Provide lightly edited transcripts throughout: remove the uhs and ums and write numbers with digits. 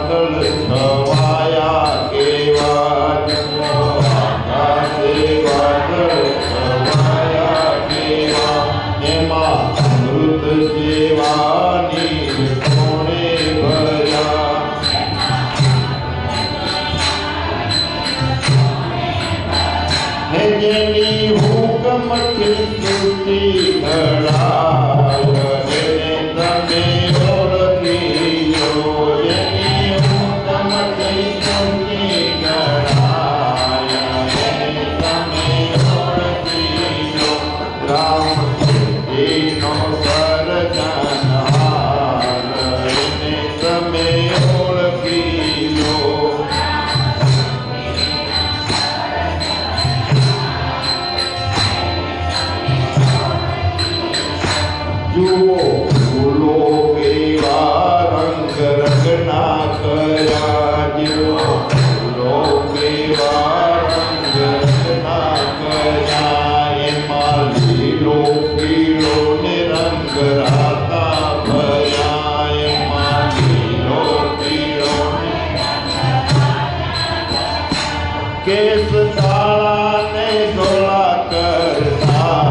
વાદળ છવાયા કેવા આકાશે વાદળ છવાયા કેવા એમાં અમૃત જેવા નીર કોણે ભર્યા હે જેની હુકમથી સૃષ્ટિ ઘડાય એને તમે ઓળખી લો જેની હુકમથી સૃષ્ટિ ઘડાય એને તમે ઓળખી લો રામ એનો સર્જનહાર એને તમે ઓળખી લો જુઓ ફૂલો કેવા રંગ રંગના કર્યા જુઓ ફૂલો કેવા રંગ રંગના કર્યા એમાં લીલો પીળો ને રંગ રાતા ભર્યા એમાં લીલો પીળો કેસ કાળા ને ધોળા કરતા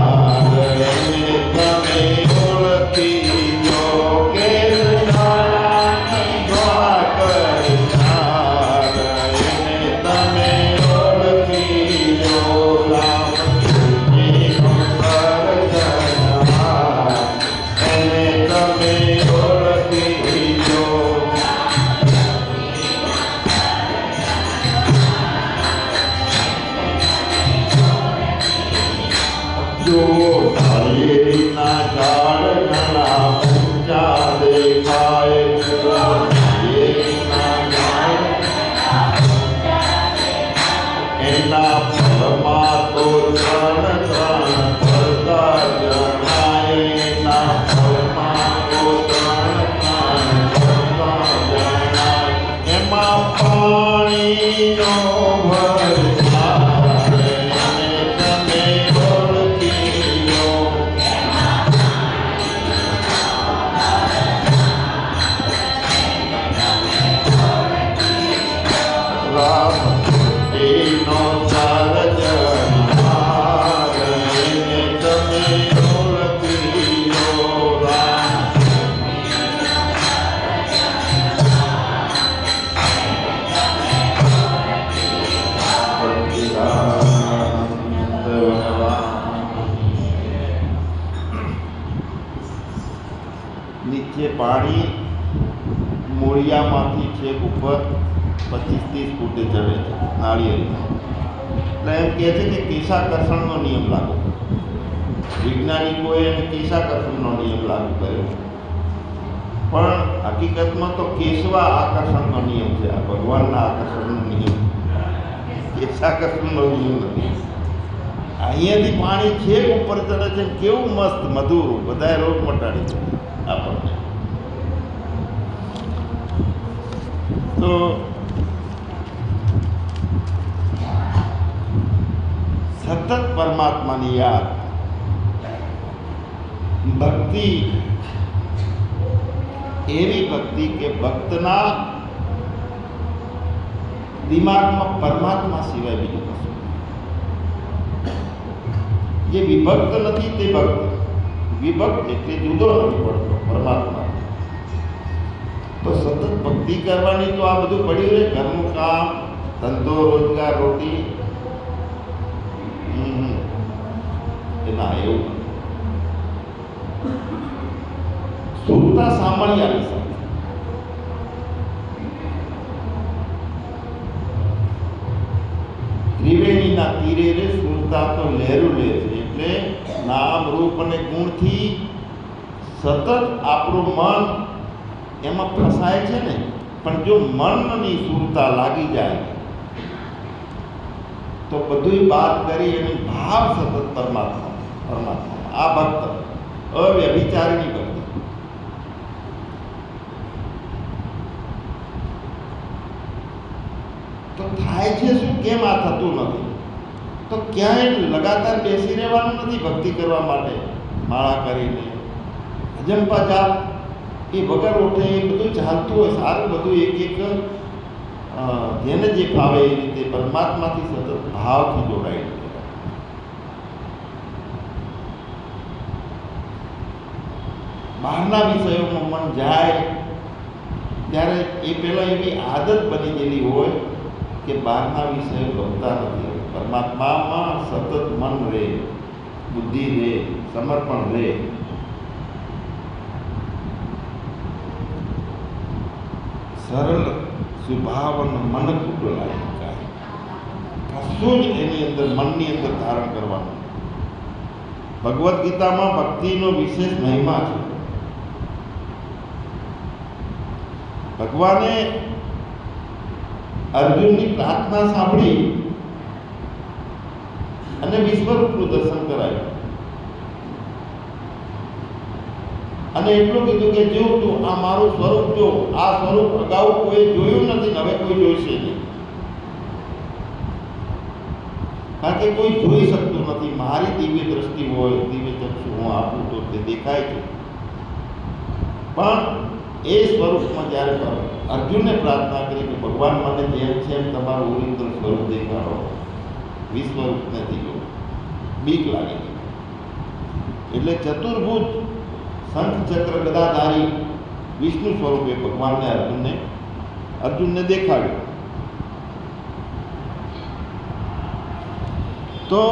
જો નાળિયેરીના ઝાડ ઘણા ઊંચા દેખાય નાળિયેરીના ઝાડ એના ફળમાં તો ત્રણ ત્રણ ફળતા જણાય એના ફળમાં તો ત્રણ ત્રણ ફળતા જણાય એમાં પાણીનો ભરસાય નીચે પાણી મૂળિયામાંથી છેક ઉપર 25-30 ફૂટે ચડે છે નાળિયેરી એટલે એમ કહે છે કે કેશાકર્ષણનો નિયમ લાગુ વૈજ્ઞાનિકોએ કેશાકર્ષણનો નિયમ લાગુ કર્યો પણ હકીકતમાં તો કેશવા આકર્ષણનો નિયમ છે આ ભગવાનના આકર્ષણનો નિયમ કેશાકર્ષણનો નિયમ નથી અહીંયાથી પાણી છેક ઉપર ચડે છે કેવું મસ્ત મધુર બધાએ રોગ મટાડી છે આપણને તો સતત પરમાત્માની યાદ ભક્તિ એવી ભક્તિ કે ભક્તના દિમાગમાં પરમાત્મા સિવાય બીજું કશું જે વિભક્ત નથી તે ભક્ત વિભક્ત એટલે જુદો નથી પડતો પરમાત્મા તો સતત ભક્તિ કરવાની તો આ બધું પડ્યું રહે ઘરનું કામ ધંધો રોજગાર રોટી એના એવું સુરતા સાંભળ્યાની સાથે ત્રિવેણીના તીરે રે સુરતા તો લહેરું લે છે એટલે નામ રૂપ અને ગુણથી સતત આપણું મન એમાં ફસાય છે ને પણ જો મનની સુરતા લાગી જાય તો બધું બાદ કરી એની ભાવ સતત પરમાત્મા આ ભક્ત અવ્યભિચારીની ભક્તિ તો થાય છે શું કેમ આ થતું નથી તો ક્યાંય લગાતાર બેસી રહેવાનું નથી ભક્તિ કરવા માટે માળા કરીને અજંપા જાપ એ વગર ઉઠે એ બધું ચાલતું હોય સારું બધું એક એક જેને જે ફાવે એ રીતે પરમાત્માથી સતત ભાવથી જોડાયેલું છે. બહારના વિષયોમાં મન જાય ત્યારે એ પહેલાં એવી આદત બની ગયેલી હોય કે બહારના વિષયો ગમતા નથી. પરમાત્મામાં સતત મન રહે, બુદ્ધિ રહે, સમર્પણ રહે. સરળ સ્વભાવન મન કુટલાય, કશું જ એની અંદર મનની અંદર ધારણ કરવાનું. ભગવદ્ ગીતામાં ભક્તિનો વિશેષ મહિમા છે. ભગવાને અર્જુનની પ્રાર્થના સાંભળી અને વિશ્વરૂપનું દર્શન કરાયું અને એટલું કીધું કે જો તું આ મારું સ્વરૂપ જો, આ સ્વરૂપ અગાઉ કોઈ જોયું નથી ને હવે કોઈ જોઈશે નહીં. કારણ કે કોઈ જોઈ શકતું નથી. મારી દિવ્ય દ્રષ્ટિ હોય, દિવ્ય ચક્ષુ હું આપું તો તે દેખાય છે. પણ એ સ્વરૂપમાં જ્યારે અર્જુને પ્રાર્થના કરી કે ભગવાન મને જેમ છે એમ તમારું ઓરિજિનલ સ્વરૂપ દેખાડો, વિશ્વરૂપ નથી જો, બીક લાગે છે. એટલે ચતુર્ભુજ શંખ ચક્ર ગદાધારી વિષ્ણુ સ્વરૂપે ભગવાનને અર્જુનને દેખાડ્યું. તો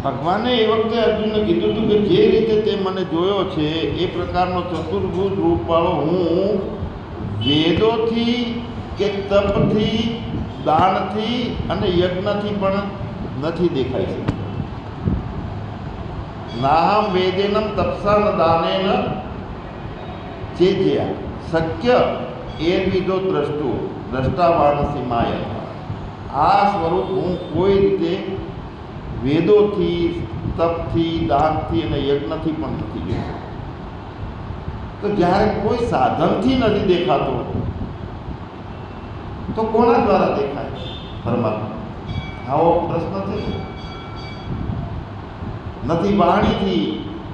ભગવાને એ વખતે અર્જુનને કીધું હતું કે જે રીતે તે મને જોયો છે એ પ્રકારનો ચતુર્ભુજ રૂપવાળો હું વેદોથી કે તપથી, દાનથી અને યજ્ઞથી પણ નથી દેખાઈ શકતો. નાહમ વેદેનમ તપસા ન દાનેન ચેજ્યા શક્ય એર્વિદો દ્રષ્ટાવાનસી માયા. આ સ્વરૂપ હું કોઈ રીતે વેદોથી, તપથી, દાનથી અને યજ્ઞથી પણ નથી જોઈ શકતો. તો જ્યારે કોઈ સાધનથી નથી દેખાતો તો કોના દ્વારા દેખાય પરમાત્મા? આવો પ્રશ્ન છે. નથી વાણીથી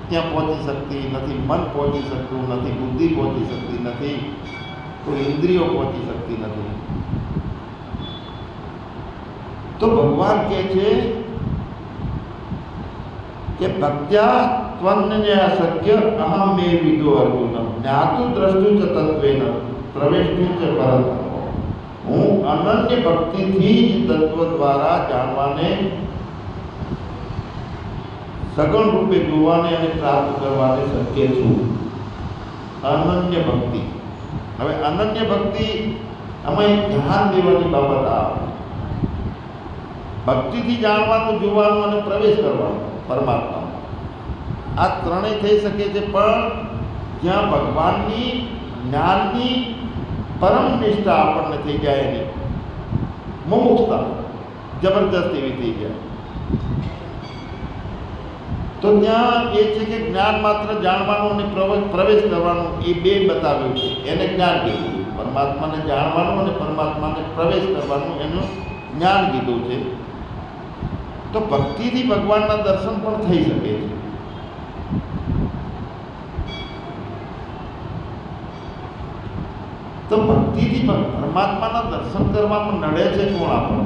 ત્યાં પહોંચી શકતી, નથી મન પહોંચી શકતું, નથી બુદ્ધિ પહોંચી શકતી, નથી કોઈ ઇન્દ્રિયો પહોંચી શકતી નથી. તો ભગવાન કહે છે કે ભક્ત્યા ત્વન્યયા શક્ય અહમ મે વિદો અર્જુન જ્ઞાતુ દ્રષ્ટુ ચ તત્વેન પ્રવેષ્ટુ ચ પરંતપ. હું અનન્ય ભક્તિથી જ તત્વ દ્વારા જાણવાને, સગુણ રૂપે જોવાને અને પ્રાપ્ત કરવાને શક્ય છું. અનન્ય ભક્તિ. હવે અનન્ય ભક્તિ આમાં એક ધ્યાન દેવાની બાબત આવે. ભક્તિથી જાણવાનું, જોવાનું અને પ્રવેશ કરવાનો પરમાત્મા, આ ત્રણેય થઈ શકે છે. પણ જ્યાં ભગવાનની જ્ઞાનની પરમ નિષ્ઠા આપણને થઈ જાય, એની મુમુક્ષતા જબરદસ્ત એવી થઈ જાય, તો ત્યાં એ છે કે જ્ઞાન માત્ર જાણવાનું અને પ્રવેશ કરવાનું એ બે બતાવ્યું છે. એને જ્ઞાન કીધું. પરમાત્માને જાણવાનું અને પરમાત્માને પ્રવેશ કરવાનું એનું જ્ઞાન કીધું છે. તો ભક્તિથી ભગવાનના દર્શન પણ થઈ શકે છે. તો ભક્તિથી પરમાત્માના દર્શન કરવામાં નડે છે કોણ? આપણને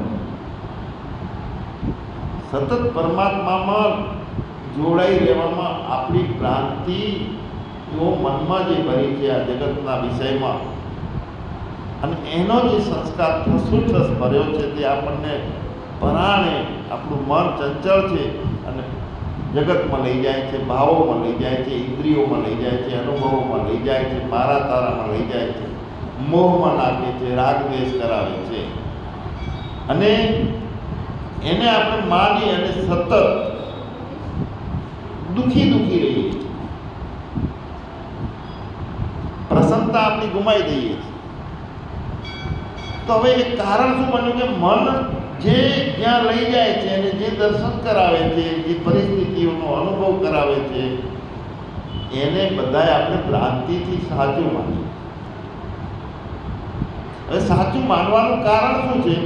સતત પરમાત્મામાં જોડાઈ રહેવામાં આપણી ભ્રાંતિઓ મનમાં જે ભરી છે આ જગતના વિષયમાં, અને એનો જે સંસ્કાર ઠસુઠસ ભર્યો છે તે આપણને પરાણે આપણું મન ચંચળ છે અને જગતમાં લઈ જાય છે, ભાવોમાં લઈ જાય છે, ઇન્દ્રિયોમાં લઈ જાય છે, અનુભવોમાં લઈ જાય છે, મારા તારામાં લઈ જાય છે, મોહમાં નાખે છે, રાગ દ્વેષ કરાવે છે. અને એને આપણે માની અને સતત દુઃખી રહીએ છીએ. પ્રસન્નતા આપણી ગુમાવી દઈએ છીએ. તો હવે એક કારણ શું બન્યું કે મન જે જ્યાં લઈ જાય છે અને જે દર્શન કરાવે છે, જે પરિસ્થિતિઓનો અનુભવ કરાવે છે, એને બધાય આપણે ભ્રાંતિથી સાચું માનીએ. હવે સાચું માનવાનું કારણ શું છે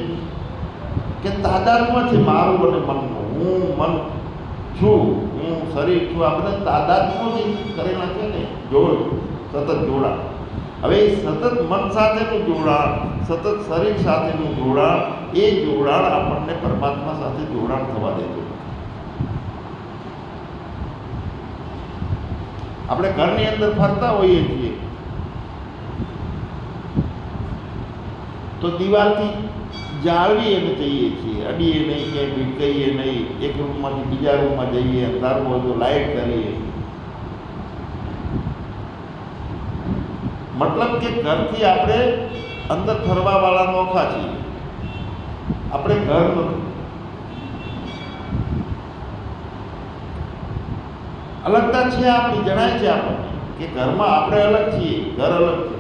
કે તાદાત્મ્ય છે મારું અને મનનું. હું મન છું, હું હું શરીર છું, આ બધા તાદાત્મ્યો જે કરેલા છે ને, જોડ સતત જોડાણ. હવે સતત મન સાથેનું જોડાણ, સતત શરીર સાથેનું જોડાણ, એ જોડાણ આપણને પરમાત્મા સાથે જોડાણ થવા દેતું. આપણે ઘરની અંદર ફરતા હોઈએ છીએ તો દિવાલથી જાળવી એને જઈએ છીએ, અડીએ નહીં, ક્યાંય ભીટકઈએ નહીં, એક રૂમમાંથી બીજા રૂમમાં જઈએ, અંધારું હોય તો લાઇટ કરીએ. મતલબ કે ઘરથી આપણે અંદર ફરવાવાળા નોખા છીએ, આપણે ઘર નથી. અલગતા છે આપણી, જણાય છે આપણને કે ઘરમાં આપણે અલગ છીએ, ઘર અલગ છે.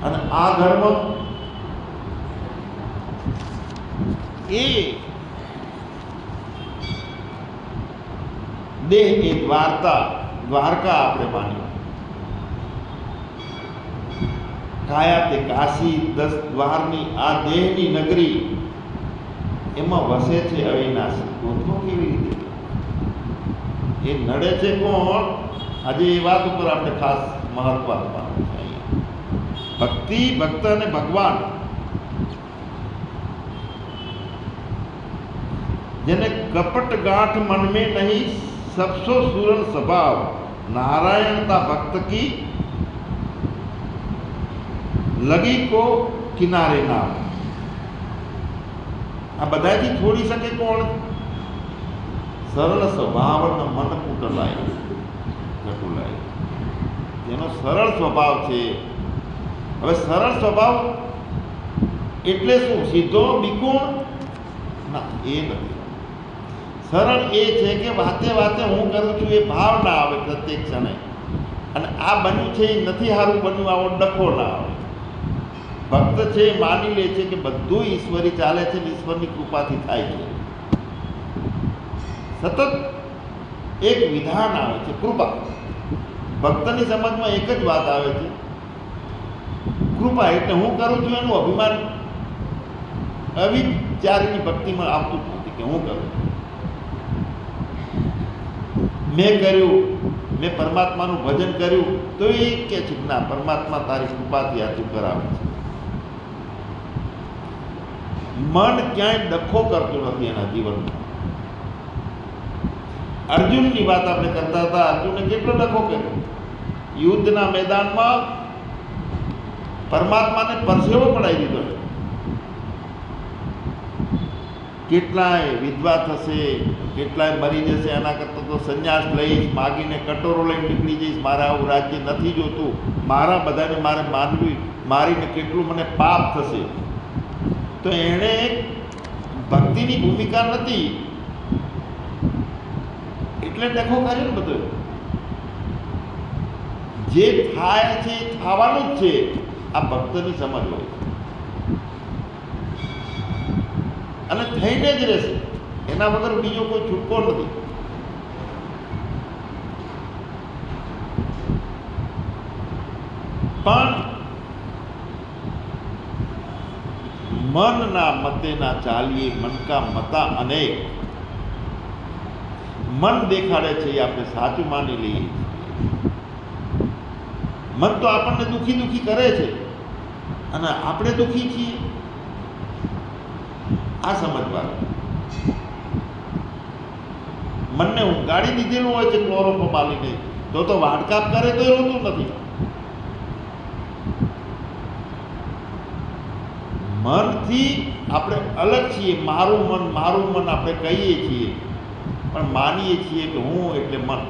અને આ ઘરમાં એ દેહ એ દ્વારકા આપણે માની, કાયા તે કાશી, 10 દ્વારની આ દેહની નગરી, એમાં વસે છે અવિનાશી. ગોઠવો કેવી રીતે? એ નડે છે કોણ? આજે એ વાત ઉપર આપણે ખાસ મહત્વ આપવાનું છે. ભક્તિ, ભક્ત અને ભગવાન, જેને કપટ ગાંઠ મન में नहीं, सबसो सुरल स्वभाव, नारायणता भक्त की लगी को किनारे नाम. આ બધાથી છોડી શકે કોણ? સરળ સ્વભાવ મન કુટલાય ઘટુલાય, જેનો સરળ સ્વભાવ છે. હવે સરળ સ્વભાવ એટલે શું? સીધો બિકુણ ના, એ નથી. સરળ એ છે કે વાતે વાતે હું કરું છું એ ભાવ ના આવે પ્રત્યેક ક્ષણે, અને આ બન્યું છે એ નથી સારું બન્યું આવો ડખો ના આવે. ભક્ત છે એ માની લે છે કે બધું ઈશ્વરી ચાલે છે, ઈશ્વરની કૃપાથી થાય છે. સતત એક વિધાન આવે છે, કૃપા. ભક્તની સમજમાં એક જ વાત આવે છે, કૃપા. એટલે હું કરું છું એનું અભિમાન અવિચારીની ભક્તિમાં આવતું જ નથી કે હું કરું. મેં કર્યું, મેં પરમાત્માનું ભજન કર્યું તો એ કે છે ના, પરમાત્મા તારી કૃપાથી આચું કરાવે છે. મન ક્યાંય ડખો કરતું નથી એના જીવનમાં. અર્જુનની વાત આપણે કરતા હતા. અર્જુને કેટલો ડખો કર્યો યુદ્ધના મેદાનમાં, પરમાત્માને પરસેવો પડાવી દીધો. કેટલાય વિધવા થશે, કેટલાય મરી જશે, એના કરતાં તો સંન્યાસ લઈશ, માગીને કટોરો લઈને નીકળી જઈશ, મારે આવું રાજ્ય નથી જોતું, મારા બધાને મારે મારીને કેટલું મને પાપ થશે. તો એણે ભક્તિની ભૂમિકા નથી એટલે ડખો કર્યો ને બધું. જે થાય છે એ થવાનું જ છે, આ ભક્તની સમજ હોય અને થઈને જ રહેશે. એના વગર બીજો કોઈ છૂટકો નથી. પણ મનના મતે ના ચાલીએ, મન કા મતા અનેક. મન દેખાડે છે એ આપણે સાચું માની લઈએ. મન તો આપણને દુઃખી દુઃખી કરે છે અને આપણે દુઃખી છીએ, આ સમજવાનું. મનને ઊંઘાડી દીધેલું હોય છે ક્લોરોફોમાલીને, તો વાડકાપ કરે તો એ હોતું નથી. મનથી આપણે અલગ છીએ. મારું મન આપણે કહીએ છીએ, પણ માનીએ છીએ કે હું એટલે મન.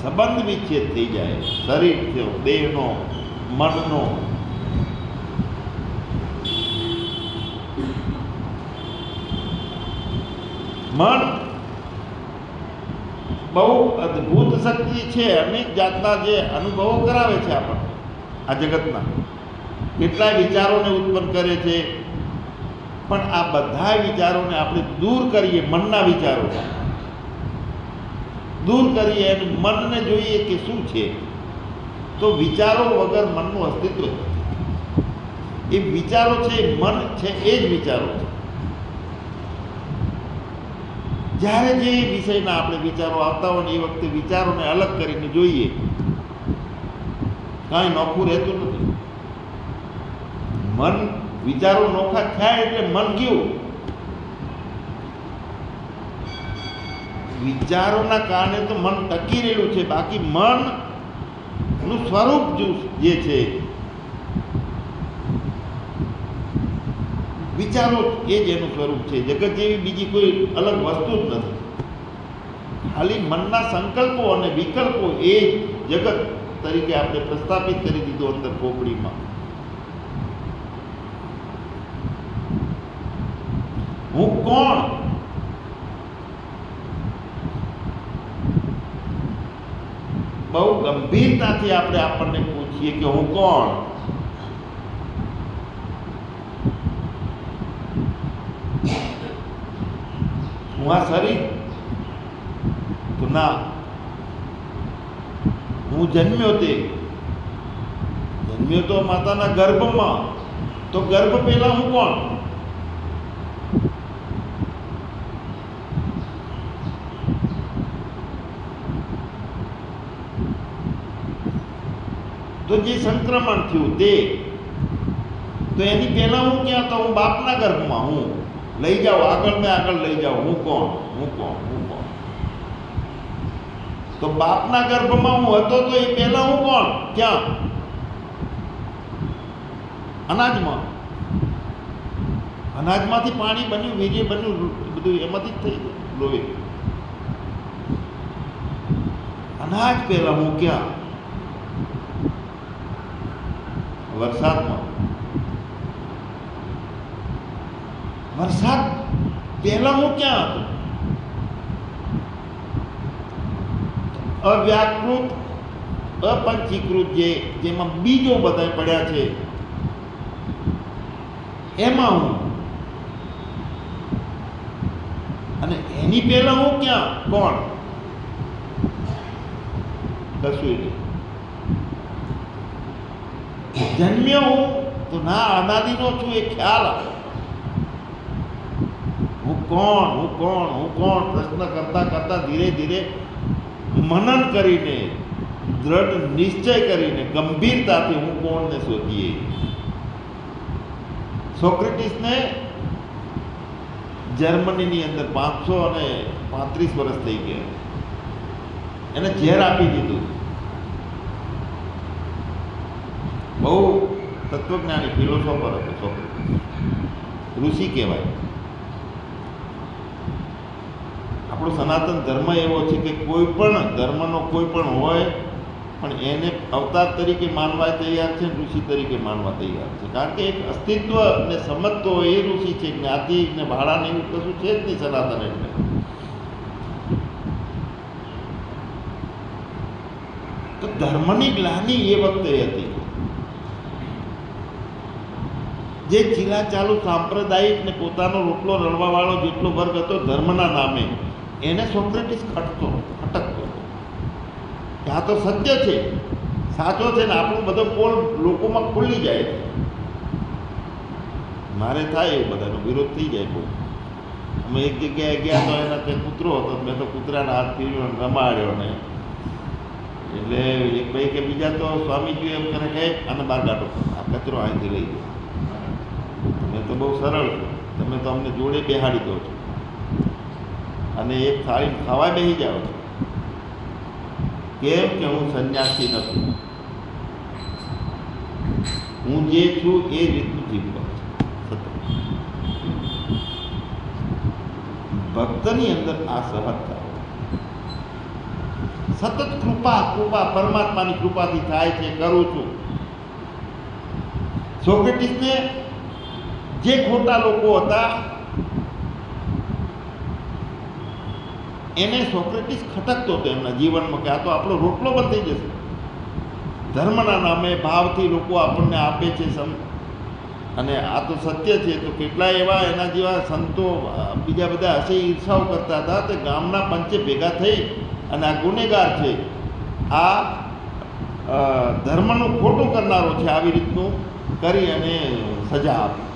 સંબંધ વિચ્છેદ થઈ જાય શરીરનો, દેહનો, મનનો. મન બહુ અદ્ભુત શક્તિ છે. અનેક જાતના જે અનુભવો કરાવે છે આપણને આ જગતના. કેટલાય વિચારોને ઉત્પન્ન કરે છે, પણ આ બધા વિચારોને આપણે દૂર કરીએ, મનના વિચારો દૂર કરીએ અને મનને જોઈએ કે શું છે, તો વિચારો વગર મનનું અસ્તિત્વ નથી. એ વિચારો છે, એ મન છે, એ જ વિચારો છે. જ્યારે જે વિષયના આપણે વિચારો આવતા હોય ને એ વખતે વિચારોને અલગ કરીને જોઈએ, કાંઈ નોખું રહેતું નથી. મન વિચારો નોખા થાય એટલે મન ગયું. વિચારોના કારણે તો મન ટકી રહેલું છે, બાકી મનનું સ્વરૂપ જે છે વિચારો એ જ એનું સ્વરૂપ છે. જગત જેવી બીજી કોઈ અલગ વસ્તુ જ નથી. ખાલી મનના સંકલ્પો અને વિકલ્પો એ જગત તરીકે આપણે પ્રસ્થાપિત કરી દીધું અંદર ખોપડીમાં. હું કોણ? બહુ ગંભીરતાથી આપણે આપણને પૂછીએ કે હું કોણ? હું આ શરીર? તો ના. હું જન્મ્યો તો માતાના ગર્ભમાં, તો ગર્ભ પહેલા હું કોણ? તો જે સંક્રમણ થયું તે, તો એની પહેલા હું ક્યાં? તો હું બાપના ગર્ભમાં. હું લઈ જાઓ આગળ ને આગળ લઈ જાઓ. હું કોણ? તો બાપના ગર્ભમાં હું હતો તો એ પહેલા હું કોણ? ક્યાં? અનાજમાંથી પાણી બન્યું, વીર્ય બન્યું, બધું એમાંથી જ થઈ ગયું, લોહી. અનાજ પહેલા હું ક્યાં? વરસાદ પહેલા હું ક્યાં હતો? અવ્યાકૃત, અપંચીકૃત, જેમાં બીજો બધા પડ્યા છે એમાં હું. અને એની પહેલા હું ક્યાં? કોણ? કશું નહીં. જન્મ્યો હું તો ના, અનાદિનો છું એ ખ્યાલ આવે. હું કોણ પ્રશ્ન કરતા ધીરે ધીરે મનન કરીને, દ્રઢ નિશ્ચય કરીને, ગંભીરતાથી હું કોણને શોધીએ. સોક્રેટિસને જર્મનીની અંદર 535 વર્ષ થઈ ગયા. એને ઝેર આપી દીધું. બહુ તત્વજ્ઞાની ફિલોસોફર હતો સોક્રેટિસ, ઋષિ કહેવાય. આપણો સનાતન ધર્મ એવો છે કે કોઈ પણ ધર્મનો કોઈ પણ હોય પણ એને અવતાર તરીકે માનવા તૈયાર છે, ઋષિ તરીકે માનવા તૈયાર છે. કારણ કે એક અસ્તિત્વને સમજતો એ ઋષિ છે. જ્ઞાતિ ને ભાડાને એવું કશું છે જ નહીં સનાતન એટલે. તો ધર્મની ગ્લાની એ વખતે હતી. જે ચીલાચાલુ સાંપ્રદાયિક ને પોતાનો રોટલો રળવા વાળો જેટલો વર્ગ હતો ધર્મના નામે, એને સોક્રેટિસ ખટકતો કે આ તો સત્ય છે, સાચો છે ને આપણું બધો પોલ લોકોમાં ખુલ્લી જાય છે. મારે થાય એવું બધાનો વિરોધ થઈ જાય બહુ. અમે એક જગ્યાએ ગયા તો એના ત્યાં કૂતરો હતો, મેં તો કૂતરાના હાથ પીડ્યો રમાડ્યો ને. એટલે એક ભાઈ કે બીજા તો સ્વામીજી એમ કરે કે આને બહાર કાઢો, આ કચરો અહીંથી લઈ જાય. તમે તો બહુ સરળ છો, તમે તો અમને જોડે બેહાડી દો છો અને એક થાળી ખાવા બેસી જાઓ છો. કેમ કે હું સંન્યાસી નથી, હું જે છું એ રીતનું જીવવા. ભક્તની અંદર આ સહજતા, સતત કૃપા પરમાત્માની કૃપાથી થાય છે, કરું છું. સોક્રેટિસને જે ખોટા લોકો હતા એને સોક્રેટિસ ખટકતો હતો એમના જીવનમાં કે આ તો આપણો રોટલો બંધ થઈ જશે. ધર્મના નામે ભાવથી લોકો આપણને આપે છે અને આ તો સત્ય છે. તો કેટલાય એવા એના જેવા સંતો બીજા બધા હશે ઈર્ષાઓ કરતા હતા. તે ગામના પંચે ભેગા થઈ અને આ ગુનેગાર છે, આ ધર્મનું ખોટું કરનારો છે, આવી રીતનું કરી અને સજા આપી,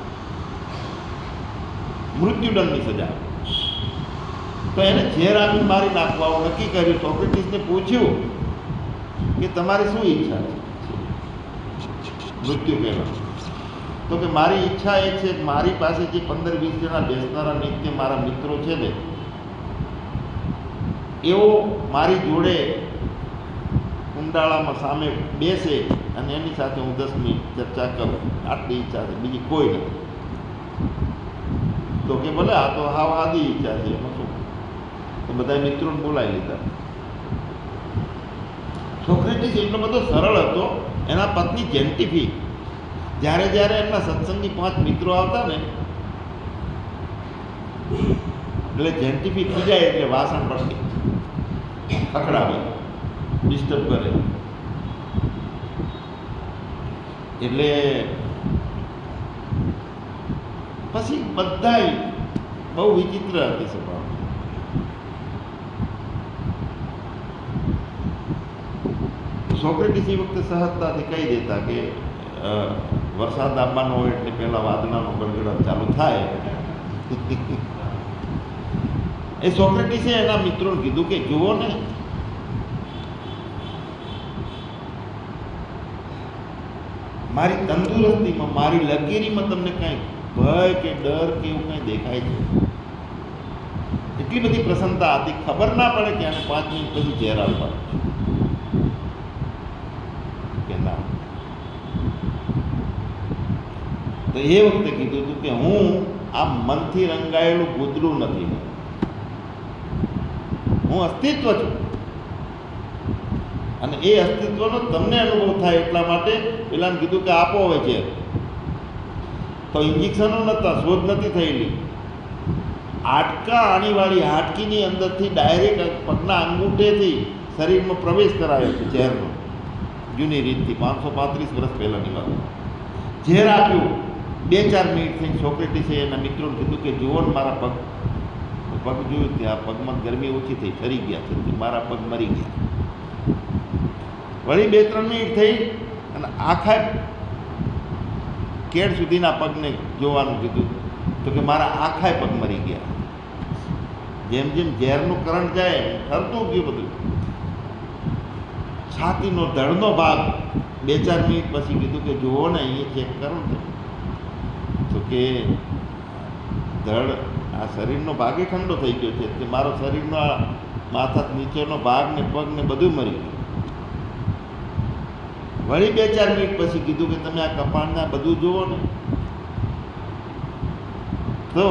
મૃત્યુદંડની સજા આપી. તો એને ઝેર આપી મારી નાખવા નક્કી કર્યું. સોક્રેટિસને પૂછ્યું કે તમારી શું ઈચ્છા છે મૃત્યુ પહેલાં? તો કે મારી ઈચ્છા એ છે કે મારી પાસે જે 15-20 જણા બેસનારા નિત્ય મારા મિત્રો છે ને, એવો મારી જોડે કુંડાળામાં સામે બેસે અને એની સાથે હું 10 મિનિટ ચર્ચા કરું. આટલી ઈચ્છા છે, બીજી કોઈ નથી. તો કે ભલે, આ તો હાવ આદી ઈચ્છા છે, એમાં શું? તો બધા મિત્રોને બોલાવી લીધા. સોક્રેટિસ એટલો બધો સરળ હતો. એના પત્ની જેન્ટિફી, જ્યારે જ્યારે એમના સત્સંગી 5 મિત્રો આવતા ને, એટલે જેન્ટિફી ખીજાય એટલે વાસણ પડતી ખખડાવે, ડિસ્ટર્બ કરે. એટલે પછી બધાય બહુ વિચિત્ર હતી સ્વભાવ. સોક્રેટિસ એ વખતે સહજતાથી કહી દેતા કે વરસાદ આવવાનો હોય એટલે પહેલાં વાદળાનો ગડગડાટ ચાલુ થાય. એ સોક્રેટિસે એના મિત્રોને કીધું કે જુઓ ને, મારી તંદુરસ્તીમાં, મારી લકીરીમાં તમને કાંઈ ભય કે ડર કે એવું કાંઈ દેખાય છે? એટલી બધી પ્રસન્નતા હતી, ખબર ના પડે કે આને 5 મિનિટ પછી ઝેર આવવાનું કે ના. તો એ વખતે કીધું હતું કે હું આ મનથી રંગાયેલું ગૂંદરું નથી, હું અસ્તિત્વ છું. અને એ અસ્તિત્વનો તમને અનુભવ થાય એટલા માટે પેલાને કીધું કે આપો હવે છે. તો ઇન્જેક્શનો નહોતા, શોધ નથી થયેલી. હાડકા આણીવાળી હાડકીની અંદરથી ડાયરેક્ટ પગના અંગૂઠેથી શરીરમાં પ્રવેશ કરાયો છે ઝેરનો, જૂની રીતથી. 535 વર્ષ પહેલાંની વાત. ઝેર આપ્યું. 2-4 મિનિટ થઈ. સોક્રેટિસે એના મિત્રોને કીધું કે જુઓ ને મારા પગ જોયું ત્યાં પગમાં ગરમી ઓછી થઈ, ઠરી ગયા છે, મારા પગ મરી ગયા. વળી 2-3 મિનિટ થઈ અને આખા કેડ સુધીના પગને જોવાનું કીધું. તો કે મારા આખાય પગ મરી ગયા. જેમ જેમ ઝેરનું કરંટ જાય ઠરતું ગયું બધું. છાતીનો ધડનો ભાગ 2-4 મિનિટ પછી કીધું કે જુઓ ને, અહીંયા ચેક કરો ને. તો કે ધડ, આ શરીરનો ભાગ એ ઠંડો થઈ ગયો છે કે મારો શરીરનો આ માથા નીચેનો ભાગ ને પગ ને બધું મરી ગયું. વળી 2-4 મિનિટ પછી કીધું કે તમે આ કપાળના બધું જુઓ ને. તો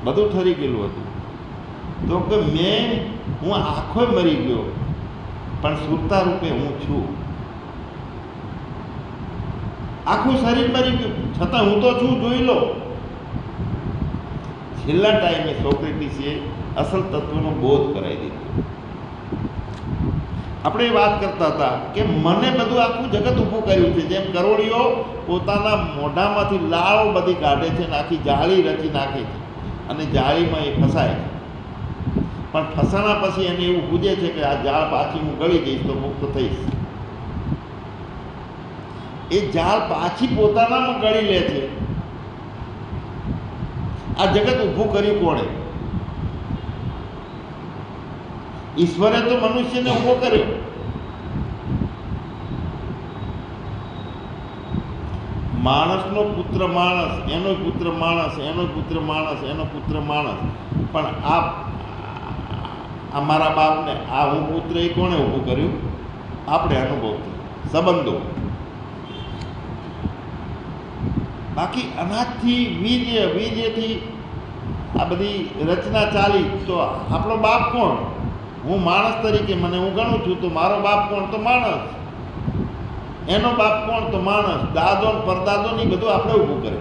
બધું ઠરી ગયેલું હતું. તો કે હું આખો મરી ગયો, પણ સુરતા રૂપે હું છું. આખું શરીર મરી ગયું, છતાં હું તો છું, જોઈ લો. છેલ્લા ટાઈમે સોક્રેટિસે અસલ તત્વનો બોધ કરાવી દીધો. આપણે વાત કરતા હતા કે મને બધું આખું જગત ઊભું કર્યું છે. જેમ કરોળીઓ પોતાના મોઢામાંથી લાળ બધી કાઢે છે ને આખી જાળી રચી નાખે છે અને જાળીમાં એ ફસાય છે. પણ ફસાણા પછી એને એવું પૂછે છે કે આ જાળ પાછી હું ગળી જઈશ તો મુક્ત થઈશ. એ જાળ પાછી પોતાનામાં ગળી લે છે. આ જગત ઊભું કર્યું કોણે? ઈશ્વરે તો મનુષ્યને ઊભો કર્યો. માણસનો પુત્ર માણસ, એનો પુત્ર માણસ, એનો પુત્ર માણસ, એનો પુત્ર માણસ. પણ આ મારા બાપને, આ હું પુત્ર, એ કોણે ઊભું કર્યું? આપણે અનુભવથી, સંબંધો. બાકી અનાજથી, વીર્યથી આ બધી રચના ચાલી. તો આપણો બાપ કોણ? હું માણસ તરીકે મને હું ગણું છું, તો મારો બાપ કોણ? તો માણસ. એનો બાપ કોણ? તો માણસ. દાદો પરદાદો ની બધું આપણે ઊભું કરે.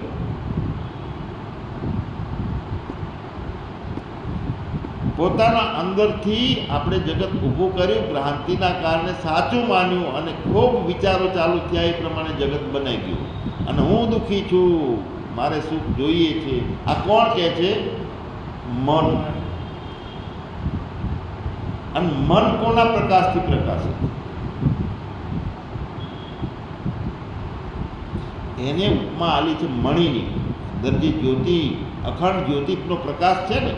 પોતાના અંદરથી આપણે જગત ઊભું કર્યું, ભ્રાંતિના કારણે સાચું માન્યું અને ખૂબ વિચારો ચાલુ થયા, એ પ્રમાણે જગત બનાવી ગયું. અને હું દુઃખી છું, મારે સુખ જોઈએ છે. આ કોણ કહે છે? મન. અને મન કોના પ્રકાશથી પ્રકાશિત? એને ઉપમા આલી છે મણીની. અંદર જે જ્યોતિ, અખંડ જ્યોતિનો પ્રકાશ છે ને,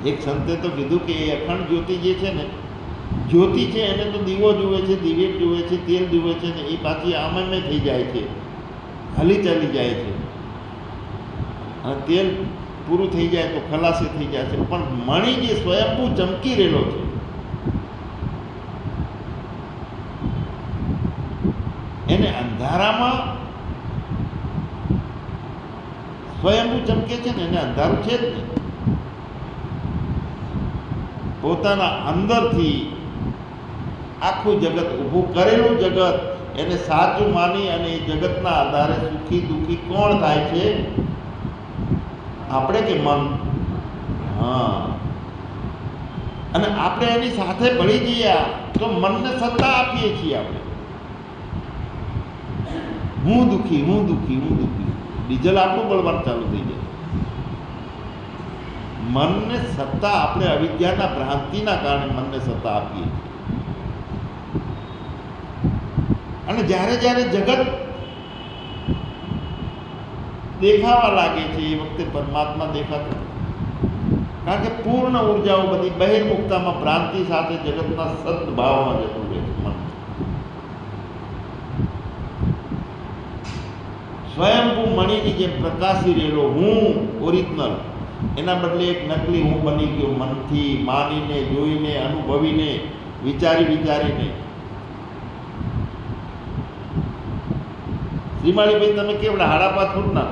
એક સંતે તો કીધું કે એ અખંડ જ્યોતિ જે છે ને, જ્યોતિ છે એને તો દીવો જુએ છે, દિવેટ જુએ છે, તેલ જુએ છે ને, એ પાછી આમે થઈ જાય છે, હલી ચાલી જાય છે, અને તેલ પૂરું થઈ જાય તો ખલાસી થઈ જાય છે. પણ મણી જે સ્વયંભૂ ચમકી રહેલો છે, એને અંધારામાં સ્વયંભૂ ચમકે છે ને, એને અંધારું છે જ નહીં. પોતાના અંદરથી આખું જગત ઊભું કરેલું જગત એને સાચું માની અને એ જગતના આધારે સુખી દુઃખી કોણ થાય છે? આપણે કે મન? હા. અને આપણે એની સાથે ભળી જઈએ તો મનને સત્તા આપીએ છીએ આપણે. હું દુઃખી, હું દુઃખી, હું દુઃખી, ડીઝલ આપણું બળવાનું ચાલુ થઈ જાય. મનને સત્તા આપણે અવિદ્યાના ભ્રાંતિના કારણે મનને સત્તા આપીએ છીએ. અને જ્યારે જ્યારે જગત દેખાવા લાગે છે એ વખતે પરમાત્મા દેખાતો, કારણ કે પૂર્ણ ઉર્જાઓ બધી બહિર્મુખતામાં ભ્રાંતિ સાથે જગતના સદભાવમાં જતું રહે છે મન. સ્વયંભૂ મણીની જેમ પ્રકાશી રહેલો હું ઓરિજિનલ, એના બદલે એક નકલી હું બની ગયો, મનથી માનીને, જોઈને, અનુભવીને, વિચારીને. શ્રીમાળીભાઈ તમે કેવડા 5.5 ફૂટના?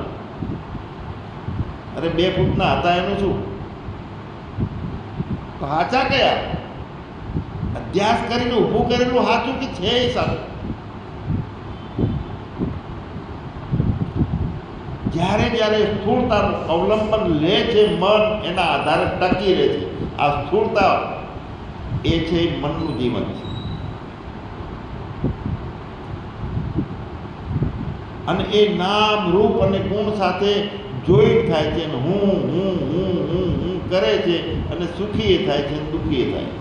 અરે 2 ફૂટના હતા એનું શું? તો હાચા કયા? અભ્યાસ કરીને ઊભું કરેલું સાચું કે છે એ સાચું? જ્યારે જ્યારે સ્થૂળતાનું અવલંબન લે છે મન, એના આધારે ટકી રહે છે. આ સ્થૂળતા એ છે મનનું જીવન છે. અને એ નામ, રૂપ અને ગુણ સાથે જોઈન્ટ થાય છે અને હું કરે છે, અને સુખી એ થાય છે અને દુઃખી એ થાય છે.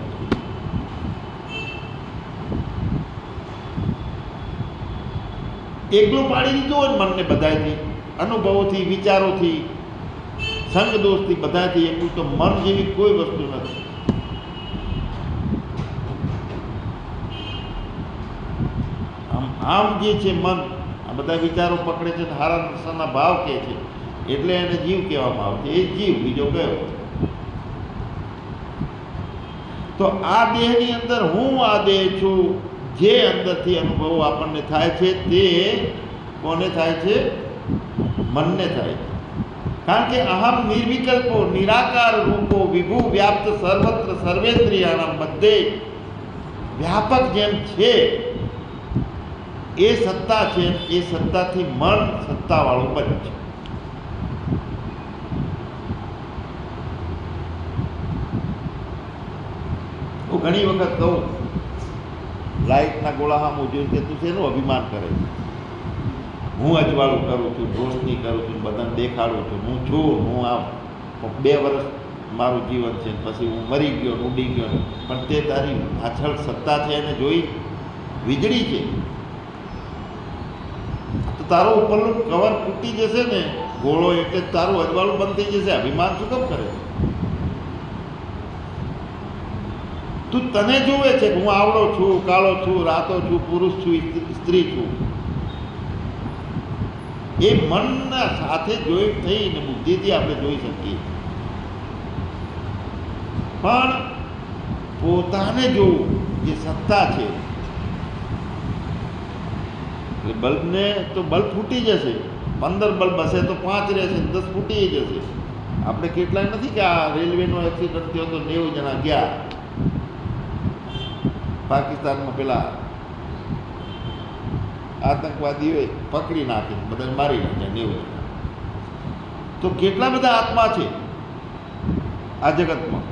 એકલું પાડી દીધું હોય મનને બધાથી, અનુભવોથી, વિચારોથી, સંગ દોષથી, બધાથી એકલું તો મન જેવી કોઈ વસ્તુ નથી. આમ જે છે મન, આ બધા વિચારો પકડે છે, હારા નશાના ભાવ કહે છે, એટલે એને જીવ કહેવામાં આવે છે. એ જીવ, બીજો કયો? તો આ દેહની અંદર હું આ દેહ છું, જે અંદરથી અનુભવો આપણને થાય છે તે કોને થાય છે? મનને થાય છે. કારણ કે અહમ નિર્વિકલ્પો નિરાકાર રૂપો વિભુ વ્યાપ્ત સર્વત્ર સર્વેન્દ્રિયાના મધ્યે વ્યાપક જેમ છે એ સત્તા છે, એ સત્તાથી મન સત્તાવાળું બને છે. હું ઘણી વખત કહું, લાઇટના ગોળા સામું જોઈને કે તું શેનું અભિમાન કરે છે? હું અજવાળું કરું છું, રોશની કરું છું, બધાને દેખાડું છું, હું છું, હું આમ 2 વર્ષ મારું જીવન છે, પછી હું મરી ગયો, ઉડી ગયો. પણ તે તારી પાછળ સત્તા છે એને જોઈ? વીજળી છે તો તારો ઉપરનું કવર તૂટી જશે ને, ગોળો, એટલે તારું અજવાળું બંધ થઈ જશે. અભિમાન શું કેમ કરે? તું તને જોવે છે કે હું આવડો છું, કાળો છું, રાતો છું, પુરુષ છું, સ્ત્રી છું. એ મનના સાથે જોઈન્ટ થઈને બુદ્ધિથી આપણે જોઈ શકીએ. પણ પોતાને જોવું જે સત્તા છે, એટલે બલ્બને તો બલ્બ ફૂટી જશે, 15 બલ્બ હશે તો 5 રહેશે, 10 ફૂટી જશે. આપણે કેટલાય નથી કે આ રેલવેનો એક્સિડન્ટ થયો તો 90 જણા ગયા પાકિસ્તાનમાં, પેલા આતંકવાદીઓએ પકડી નાખી, બધા મારી નાખ્યા 90 જણા. તો કેટલા બધા આત્મા છે આ જગતમાં?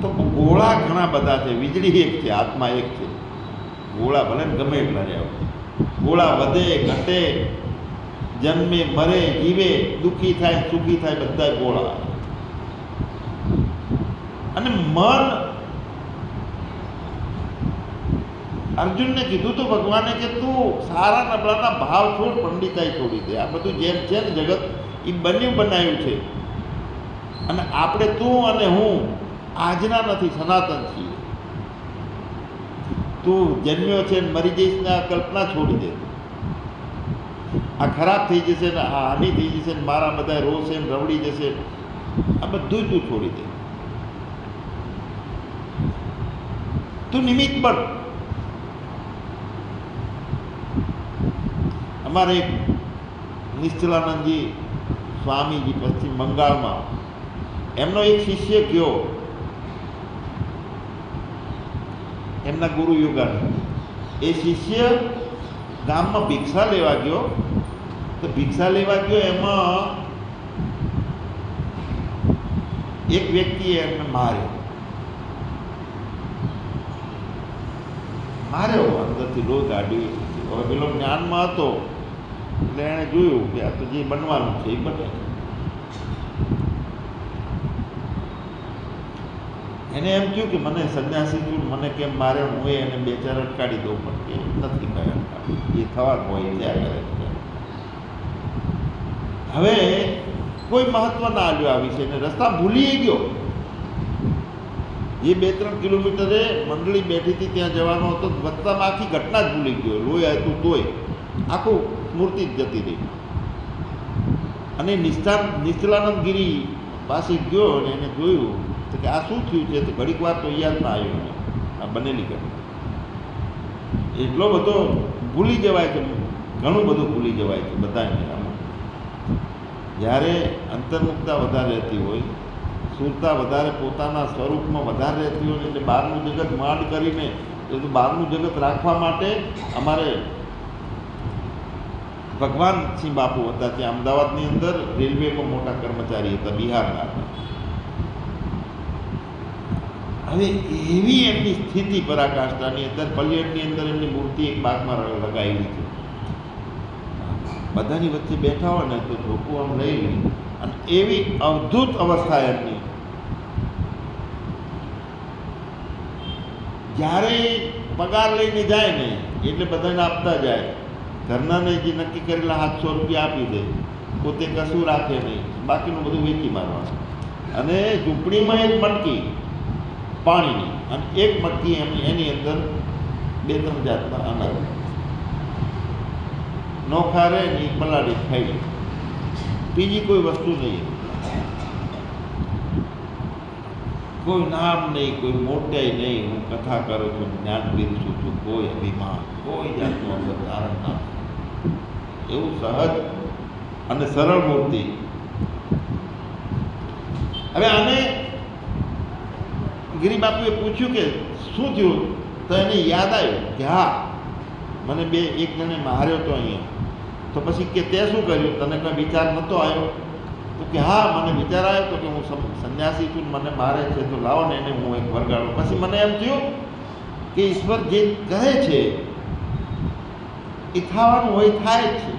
તો ગોળા ઘણા બધા છે, વીજળી એક છે, આત્મા એક છે. ગોળા ભલે ને ગમે એટલા રહ્યા, ગોળા વધે ઘટે, જન્મે મરે જીવે, દુઃખી થાય સુખી થાય, બધા ગોળા. અને મન અર્જુનને કીધું તો ભગવાને કે તું સારા નબળાના ભાવ છોડ, પંડિતાઈ છોડી દે. આ બધું જેમ છે ને જગત એ બન્યું બનાવ્યું છે. અને આપણે તું અને હું આજના નથી, સનાતન છીએ. તું જન્મ્યો છે ને મરી જઈશ ને આ કલ્પના છોડી દે. આ ખરાબ થઈ જશે ને આ હાનિ થઈ જશે ને મારા બધા રોશે ને રવડી જશે, આ બધું તું છોડી દે. તું નિમિત્ત બન. અમારે એક નિશ્ચલાનંદજી સ્વામીજી પશ્ચિમ બંગાળમાં, એમનો એક શિષ્ય ગયો, એમના ગુરુ યોગાનંદ. એ શિષ્ય ગામમાં ભિક્ષા લેવા ગયો. તો ભિક્ષા લેવા ગયો એમાં એક વ્યક્તિએ એમને માર્યો અંદરથી લોહી કાઢ્યું. હવે પેલો જ્ઞાનમાં હતો એટલે એણે જોયું કે આ તો જે બનવાનું છે એ બને. એને એમ થયું કે મને સંન્યાસી છું, મને કેમ મારે, હું એને બે ચાર અટકાડી દઉં, પણ કે નથી કઈ અટકાડી, એ થવાનું હોય ત્યાં કરે. હવે કોઈ મહત્વ ના આવ્યું આ વિષયને, રસ્તા ભૂલી ગયો. એ 2-3 કિલોમીટરે મંડળી બેઠી હતી ત્યાં જવાનો હતો, રસ્તામાં આખી ઘટના જ ભૂલી ગયો. લોહી હતું તોય આખું મૂર્તિ જ જતી રહી. અને નિશ્ચલાનંદગીરી પાસે ગયો અને એને જોયું કે આ શું થયું છે. તો ઘડીક વાર તો યાદ ના આવ્યું એને આ બનેલી ઘટના. એટલો બધો ભૂલી જવાય છે, ઘણું બધું ભૂલી જવાય છે બધાને. આમાં જ્યારે અંતર્મુખતા વધારે રહેતી હોય, સુરતા વધારે પોતાના સ્વરૂપમાં વધારે રહેતી હોય, એટલે બહારનું જગત માંડ કરીને એટલે બહારનું જગત રાખવા માટે અમારે ભગવાનસિંહ બાપુ હતા, ત્યાં અમદાવાદની અંદર રેલવેમાં મોટા કર્મચારી હતા, બિહારના હતા. હવે એવી એમની સ્થિતિ પરાકાષ્ઠાની અંદર, પલ્યટની અંદર એમની મૂર્તિ એક બાગમાં લગાવેલી છે. બધાની વચ્ચે બેઠા હોય ને તો ઝોકું આમ લઈ લે, અને એવી અદ્ભુત અવસ્થા એમની. જ્યારે પગાર લઈને જાય ને એટલે બધાને આપતા જાય. ઘરનાને જે નક્કી કરેલા 700 રૂપિયા આપી દે, પોતે કશું રાખે નહીં, બાકીનું બધું વેચી મારવાનું. અને ઝૂંપડીમાં એક મટકી પાણીની, અને એક મટકી એની અંદર 2-3 જાતના અનાજ. નોખા રહે ને એ પલાળી ખાઈ લે, બીજી કોઈ વસ્તુ નહીં. કોઈ નામ નહીં, કોઈ મોટાઈ નહીં. હું કથા કરું છું, જ્ઞાન પીરસું છું, કોઈ અભિમાન, કોઈ જાતનું અંદર ધારણ ના. એવું સહજ અને સરળ મૂર્તિ. હવે આને ગિરિબાપુએ પૂછ્યું કે શું થયું, તો એને યાદ આવ્યું કે હા મને એક જણે માર્યો તો અહીંયા. તો પછી કે તે શું કર્યું, તને કોઈ વિચાર નહોતો આવ્યો? તો કે હા મને વિચાર આવ્યો તો કે હું સંન્યાસી છું, મને મારે છે, તો લાવો ને એને હું એક વરગાડું. પછી મને એમ થયું કે ઈશ્વર જે કહે છે એ થવાનું હોય, થાય જ છે,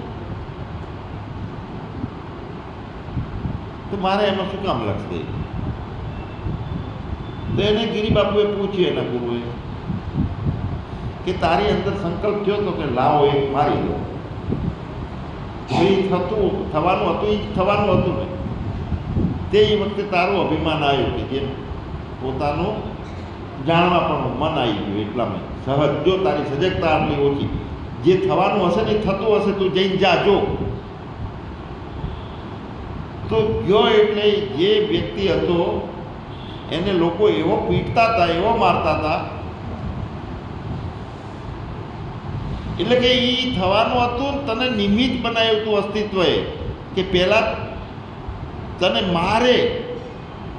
તો મારે એમાં શું કામ લક્ષ દે? તો એને ગિરિબાપુએ પૂછ્યું એના ગુરુએ કે તારી અંદર સંકલ્પ થયો તો કે લાવો એક મારી દો. એ થવાનું હતું, એ થવાનું હતું ને. તે વખતે તારું અભિમાન આવ્યું કે જેમ પોતાનું જાણવા પણ મન આવી ગયું. એટલામાં સહજ, જો તારી સજગતા આટલી ઓછી, જે થવાનું હશે ને એ થતું હશે, તું જઈને જા જો. તો ગયો એટલે જે વ્યક્તિ હતો એને લોકો એવો પીટતા હતા, એવો મારતા હતા, એટલે કે એ થવાનું હતું. તને નિમિત્ત બનાવ્યું હતું અસ્તિત્વએ કે પહેલાં તને મારે,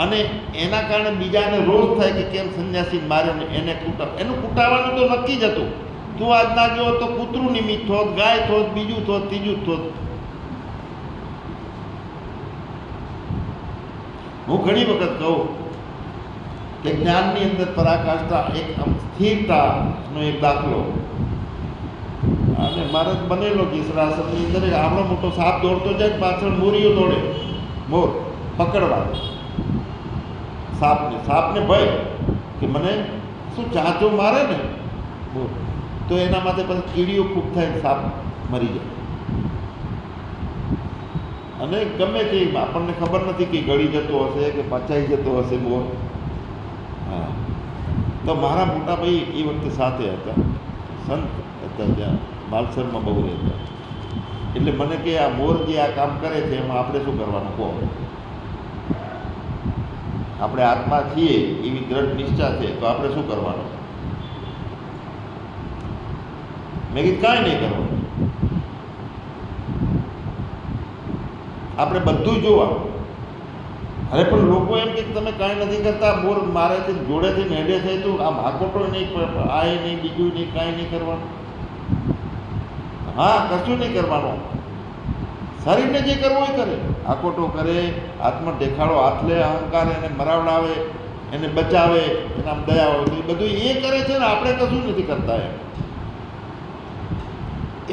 અને એના કારણે બીજાને રોષ થાય કે કેમ સંન્યાસી મારે ને એને એનું કૂટાવાનું તો નક્કી જ હતું. તું આજ ના ગયો તો કૂતરું નિમિત્ત થોત, ગાય થોત, બીજું થોત, ત્રીજું થોત. હું ઘણી વખત કહું કે જ્ઞાનની અંદર પરાકાષ્ઠા એક સ્થિરતાનો એક દાખલો. અને મારે બનેલો ગીસરાસનની અંદર આવડો મોટો સાપ દોડતો જાય, પાછળ મોરીઓ દોડે, મોર પકડવા સાપને ભય કે મને શું ચાચો મારે ને મોર. તો એના માટે પછી કીડીઓ ખૂબ થાય, સાપ મરી જાય. અને ગમે તે આપણને ખબર નથી કે ગળી જતો હશે કે પચાઈ જતો હશે મોર. હા, તો મારા મોટા ભાઈ એ વખતે સાથે હતા, સંત હતા, ત્યાં માલસરમાં બહુ રહેતા. એટલે મને કે આ મોર જે આ કામ કરે છે એમાં આપણે શું કરવાનું કહો. આપણે આત્મા છીએ એવી દ્રઢ નિશ્ચા છે, તો આપણે શું કરવાનું? મેં કીધું કાંઈ નહીં કરવાનું, આપણે બધું જોવાનું. અરે પણ લોકો એમ કે તમે કાંઈ નથી કરતા, મોર મારે છે, જોડેથી નેડે છે, તો આ ભાકોટો નહીં, આ નહીં, બીજું નહીં, કાંઈ નહીં કરવાનું. હા, કશું નહીં કરવાનું. શરીરને જે કરવું એ કરે, આકોટો કરે, હાથમાં દેખાડો હાથ લે, અહંકાર એને મરાવડાવે, એને બચાવે, એના દયા હોય તો એ બધું એ કરે છે ને, આપણે કશું નથી કરતા.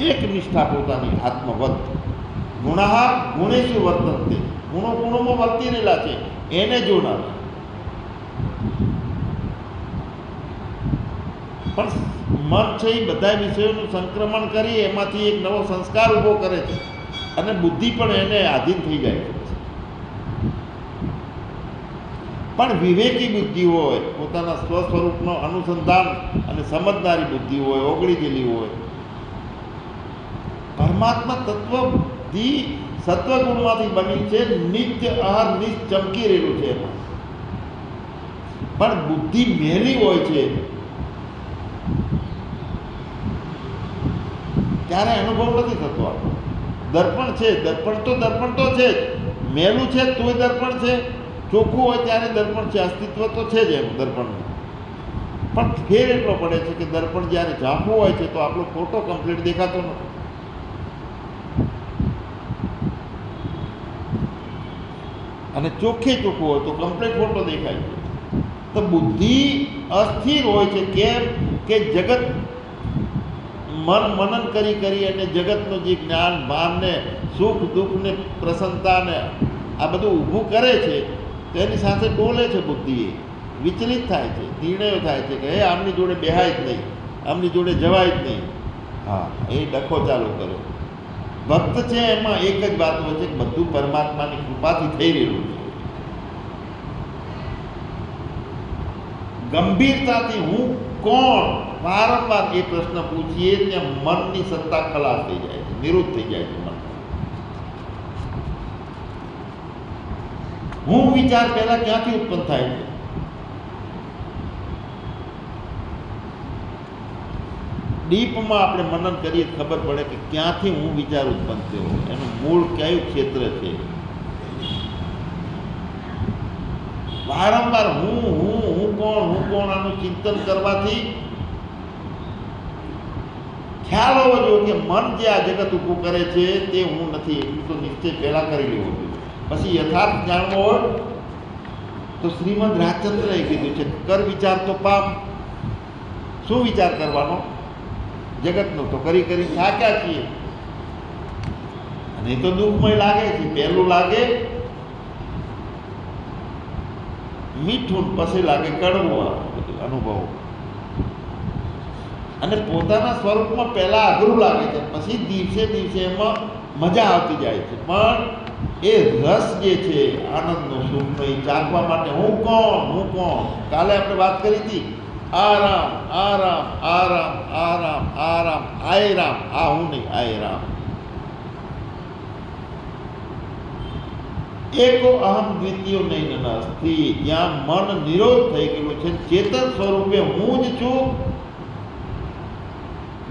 એક નિષ્ઠા પોતાની આત્મવત. ગુણાહાર ગુણેશુ વર્તનતે, ગુણો ગુણોમાં વર્તી રહેલા છે એને જોનાર. પણ મન છે એ બધા વિષયોનું સંક્રમણ કરી એમાંથી એક નવો સંસ્કાર ઊભો કરે છે, અને બુદ્ધિ પણ એને આધીન થઈ જાય છે. પણ વિવેકી બુદ્ધિ હોય, પોતાના સ્વસ્વરૂપનો અનુસંધાન અને સમજદારી બુદ્ધિ હોય, ઓગળી ગયેલી હોય, પરમાત્મા તત્વ સત્વગુણમાંથી બની છે, નિત્ય અહર નિજ ચમકી રહેલું છે એમાં. પણ બુદ્ધિ મેલી હોય છે ત્યારે અનુભવ નથી થતો. આપણો દર્પણ છે, દર્પણ તો છે જ, મેલું છે તોય દર્પણ છે, ચોખ્ખું હોય ત્યારે દર્પણ છે, અસ્તિત્વ તો છે જ એનું દર્પણનું. પણ ફેર એટલો પડે છે કે દર્પણ જ્યારે ઝાંખું હોય છે તો આપણો ફોટો કમ્પ્લીટ દેખાતો નથી, અને ચોખ્ખું હોય તો કમ્પ્લીટ ફોટો દેખાય છે. તો બુદ્ધિ અસ્થિર હોય છે. કેમ કે જગત મનન કરી અને જગતનું જે જ્ઞાન ભાનને, સુખ દુઃખને, પ્રસન્નતાને આ બધું ઊભું કરે છે, તો એની સાથે ડોલે છે બુદ્ધિ, એ વિચલિત થાય છે, નિર્ણયો થાય છે કે હે આમની જોડે બેહાય જ નહીં, આમની જોડે જવાય જ નહીં. હા, એ ડખો ચાલુ કર્યો. ભક્ત છે એમાં એક જ વાત હોય છે કે બધું પરમાત્માની કૃપાથી થઈ રહેલું છે. ગંભીરતાથી હું કોણ વારંવાર એ પ્રશ્ન પૂછીએ ત્યાં મનની સત્તા ખલાસ થઈ જાય છે, નિરુદ્ધ થઈ જાય છે મન. હું વિચાર પહેલા ક્યાંથી ઉત્પન્ન થાય છે? ડીપમાં આપણે મનન કરીએ ખબર પડે કે ક્યાંથી હું વિચાર ઉત્પન્ન થયો, એનું મૂળ કયું ક્ષેત્ર છે. વારંવાર હું કોણ આનું ચિંતન કરવાથી ખ્યાલ હોવો જોઈએ કે મન જે આ જગત ઊભું કરે છે તે હું નથી, એટલું તો નિશ્ચય પહેલા કરી લેવો જોઈએ. પછી યથાર્થ જાણવો હોય તો શ્રીમદ રાજચંદ્રએ કીધું છે, કર વિચાર તો પાપ. શું વિચાર કરવાનો? જગતનો તો કરી થાક્યા છીએ, અને એ તો દુઃખમય લાગે છે. પહેલું લાગે મીઠું, પછી લાગે કડવું, બધું અનુભવો. અને પોતાના સ્વરૂપમાં પહેલા અઘરું લાગે છે, પછી દિવસે એમાં મજા આવતી જાય છે. પણ એ રસ જે છે આનંદનો, સુખનો, એ ચાખવા માટે હું કોણ. કાલે આપણે વાત કરી હતી, આરામ, આય રામ. આ હું નહીં, આય રામ. એકો અહમ દ્વિતીયો નહીં અસ્તિ. જ્યાં મન નિરોધ થઈ ગયેલું છે, ચેતન સ્વરૂપે હું જ છું.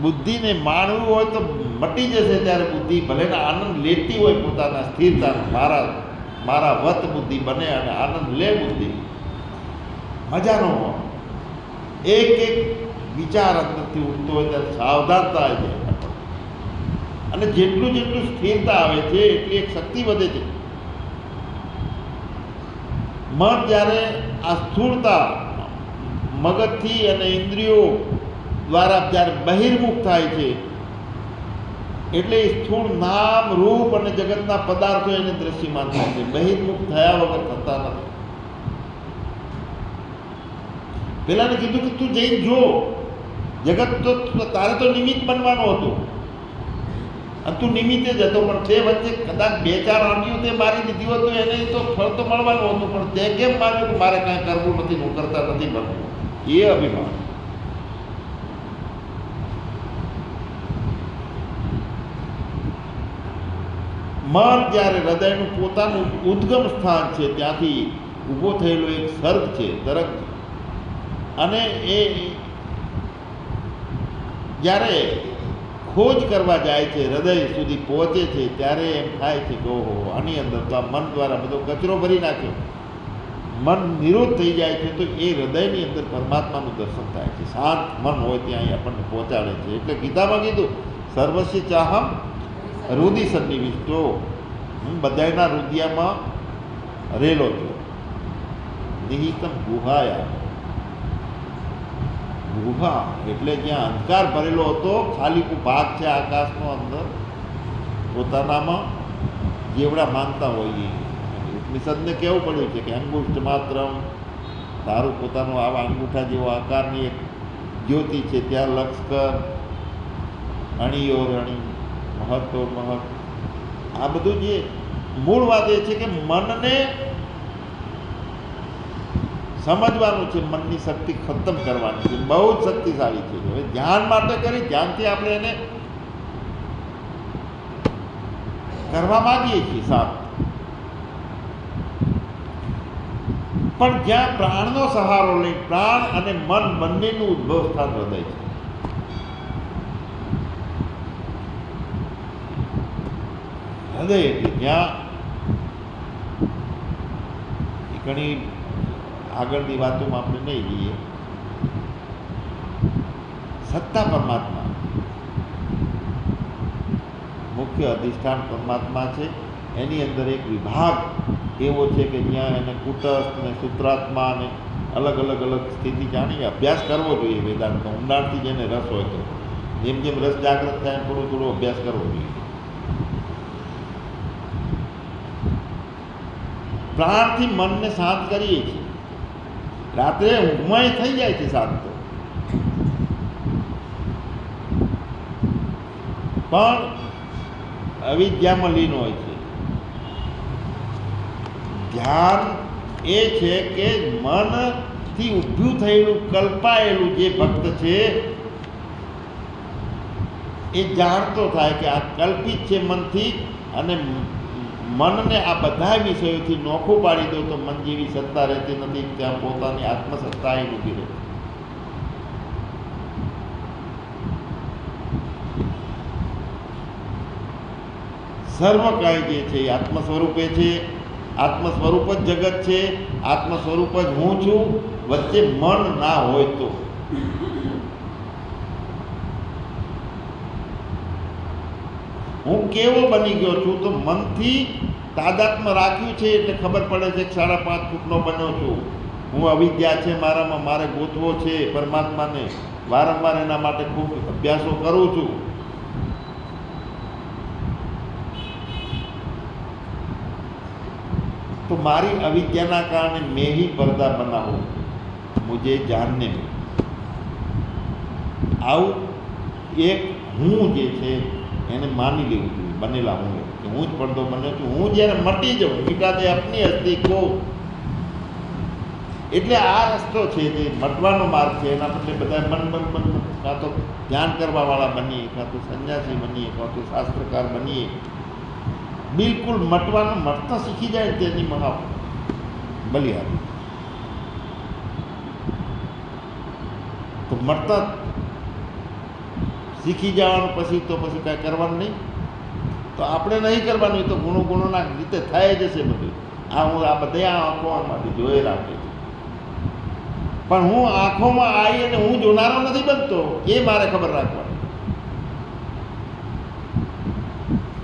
બુદ્ધિને માણવું હોય તો મટી જશે ત્યારે બુદ્ધિ ભલે ને આનંદ લેતી હોય પોતાના સ્થિરતાનો, મારા વત બુદ્ધિ બને અને આનંદ લે બુદ્ધિ, મજાનો હોય. એક વિચાર અંદરથી ઉઠતો હોય ત્યારે સાવધાનતા આવી જાય, અને જેટલું સ્થિરતા આવે છે એટલી એક શક્તિ વધે છે. મન જ્યારે આ સ્થૂળતા મગજથી અને ઇન્દ્રિયો દ્વારા જ્યારે બહિર્મુખ થાય છે, એટલે એ સ્થૂળ નામ રૂપ અને જગતના પદાર્થો એને દ્રશ્યમાન થાય છે. બહિર્મુખ થયા વગર થતા નથી. પેલાને કીધું કે તું જઈને જો, જગત તો તારે તો નિમિત્ત બનવાનું હતું અને તું નિમિત્તે જ હતો, પણ તે વચ્ચે કદાચ 2-4 આંટીઓ તે મારી દીધી હોત તો એને તો ફળ તો મળવાનું હતું, પણ તે કેમ માન્યું કે મારે કાંઈ કરવું નથી, હું કરતા નથી બનવું? એ અભિમાન. મન જ્યારે હૃદયનું પોતાનું ઉદ્ગમ સ્થાન છે, ત્યાંથી ઊભો થયેલો એક સર્ગ છે, તરંગ, અને એ જ્યારે ખોજ કરવા જાય છે, હૃદય સુધી પહોંચે છે, ત્યારે એમ થાય છે કે ઓહો, આની અંદર તો આ મન દ્વારા બધો કચરો ભરી નાખ્યો, મન નિરોધ થઈ જાય છે, તો એ હૃદયની અંદર પરમાત્માનું દર્શન થાય છે. શાંત મન હોય ત્યાં એ આપણને પહોંચાડે છે. એટલે ગીતામાં કીધું સર્વસ્ય ચાહમ હૃદય સન્નિવિષ્ટો, હું બધાના હૃદયમાં રહેલો છું. નિહિતમ ગુહાયા, ગુહા એટલે જ્યાં અંધકાર ભરેલો હતો, ખાલી ભાગ છે આકાશનો, અંદર પોતાનામાં જેવડા માંગતા હોઈએ. ઉપનિષદને કેવું પડ્યું છે કે અંગુષ્ઠ માત્રમ, તારું પોતાનું આવા અંગૂઠા જેવો આકારની એક જ્યોતિ છે, ત્યાં લક્ષ કર, અણીયો રણી, મહત્વ મહત. આ બધું જે મૂળ વાત એ છે કે મનને સમજવાનું છે, મનની શક્તિ ખતમ કરવાની છે, બહુ જ શક્તિશાળી છે. હવે ધ્યાન માટે કરી, ધ્યાનથી આપણે એને કરવા માગીએ છીએ સાથ, પણ જ્યાં પ્રાણનો સહારો લઈ, પ્રાણ અને મન બંનેનું ઉદ્ભવ સ્થાન હૃદય છે. હૃદય એટલે જ્યાં ઘણી આગળની વાતોમાં આપણે નહીં જઈએ. સત્તા પરમાત્મા, મુખ્ય અધિષ્ઠાન પરમાત્મા છે. એની અંદર એક વિભાગ એવો છે કે જ્યાં એને કુટસ્થ ને સૂત્રાત્મા ને અલગ અલગ સ્થિતિ જાણી અભ્યાસ કરવો જોઈએ. વેદાંતનો ઊંડાણથી જેને રસ હોય તો, જેમ જેમ રસ જાગૃત થાય થોડો અભ્યાસ કરવો જોઈએ. પ્રાણથી મનને શાંત કરીએ છીએ. રાત્રે ઊંઘમાં થઈ જાય છે શાંત, તો પણ અવિદ્યામાં લીન હોય છે. ધ્યાન એ છે કે મનથી ઊભું થયેલું કલ્પાયેલું જે ભક્ત છે એ જાણતો થાય કે આ કલ્પિત છે મનથી, અને મનને આ બધા વિષયોથી નોખું પાડી દો તો મન જેવી સત્તા રહેતી નથી, ત્યાં પોતાની આત્મસત્તા એ ઊભી રહે. સર્વ કાંઈ જે છે એ આત્મ સ્વરૂપે છે, આત્મ સ્વરૂપ જ જગત છે, આત્મ સ્વરૂપ જ હું છું. વચ્ચે મન ના હોય તો હું કેવો બની ગયો છું, તો મનથી તાદાત્મ્ય રાખ્યું છે એટલે ખબર પડે છે કે 5.5 ફૂટનો બન્યો છું. હું અવિદ્યા છે મારામાં, મારે ગોતવો છે પરમાત્માને, વારંવાર એના માટે ખૂબ અભ્યાસો કરું છું. તો મારી અવિદ્યાના કારણે મેં ही पर्दा बना हूँ, मुझे जानने में. આવું એક હું જે છે એને માની લેવું જોઈએ, બનેલા હું કે હું જ પડદો બન્યો છું. હું જ્યારે મટી જાઉં, મિટાતે અપની હસ્તી કો, એટલે આ રસ્તો છે જે મટવાનો માર્ગ છે. એના બદલે બધા મન કાં તો ધ્યાન કરવાવાળા બનીએ, કાં તો સંન્યાસી બનીએ, કાં તો શાસ્ત્રકાર બનીએ. બિલકુલ મટવાનું, મટતા શીખી જાય તેની મહા બલિહારી. તો મટતા શીખી જવાનું, પછી કાંઈ કરવાનું નહીં. તો આપણે નહીં કરવાનું, તો ગુણોના રીતે થાય જશે બધું. આ બધે આ આંખો આમાંથી જોઈ રાખે છે, પણ હું આંખોમાં આવી અને હું જોનારો નથી બનતો, એ મારે ખબર રાખવાની.